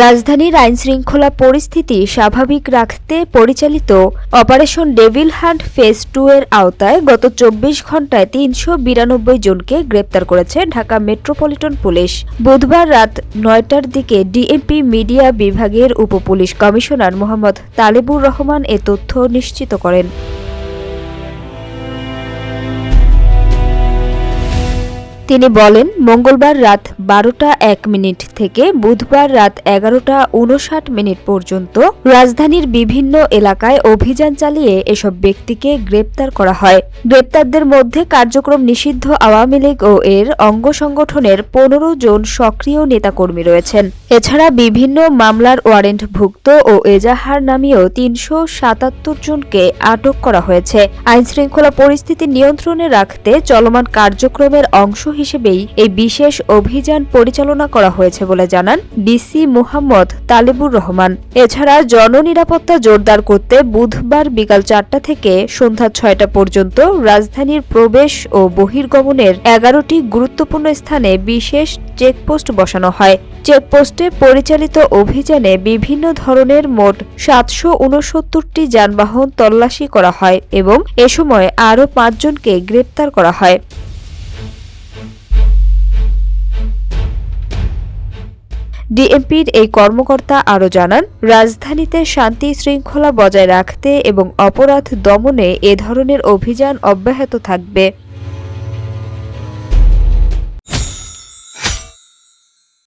রাজধানীর আইনশৃঙ্খলা পরিস্থিতি স্বাভাবিক রাখতে পরিচালিত অপারেশন ডেভিল হান্ট ফেজ 2 এর আওতায় গত ২৪ ঘণ্টায় ৩৯২ জনকে গ্রেপ্তার করেছে ঢাকা মেট্রোপলিটন পুলিশ। বুধবার রাত ৯টার দিকে ডিএমপি মিডিয়া বিভাগের উপপুলিশ কমিশনার মোহাম্মদ তালেবুর রহমান এ তথ্য নিশ্চিত করেন। তিনি বলেন, মঙ্গলবার রাত ১২টা ১ মিনিট থেকে বুধবার রাত ১১টা ৫৯ পর্যন্ত রাজধানীর বিভিন্ন এলাকায় অভিযান চালিয়ে এসব ব্যক্তিকে গ্রেপ্তার করা হয়। গ্রেপ্তারদের মধ্যে কার্যক্রম নিষিদ্ধ আওয়ামী লীগ ও এর অঙ্গ সংগঠনের ১৫ জন সক্রিয় নেতাকর্মী রয়েছেন। এছাড়া বিভিন্ন মামলার ওয়ারেন্টভুক্ত ও এজাহার নামীয় ৩৭৭ জনকে আটক করা হয়েছে। আইনশৃঙ্খলা পরিস্থিতি নিয়ন্ত্রণে রাখতে চলমান কার্যক্রমের অংশ হিসেবেই এই বিশেষ অভিযান পরিচালনা করা হয়েছে বলে জানান ডিসি মোহাম্মদ তালেবুর রহমান। এছাড়া জননিরাপত্তা জোরদার করতে বুধবার বিকাল ৪টা থেকে সন্ধ্যা ৬টা পর্যন্ত রাজধানীর প্রবেশ ও বহির্গমনের ১১টি গুরুত্বপূর্ণ স্থানে বিশেষ চেকপোস্ট বসানো হয়। চেকপোস্টে পরিচালিত অভিযানে বিভিন্ন ধরনের মোট ৭৬৯টি যানবাহন তল্লাশি করা হয় এবং এ সময় আরও ৫ জনকে গ্রেপ্তার করা হয়। ডিএমপির এই কর্মকর্তা আরও জানান, রাজধানীতে শান্তি শৃঙ্খলা বজায় রাখতে এবং অপরাধ দমনে এ ধরনের অভিযান অব্যাহত থাকবে।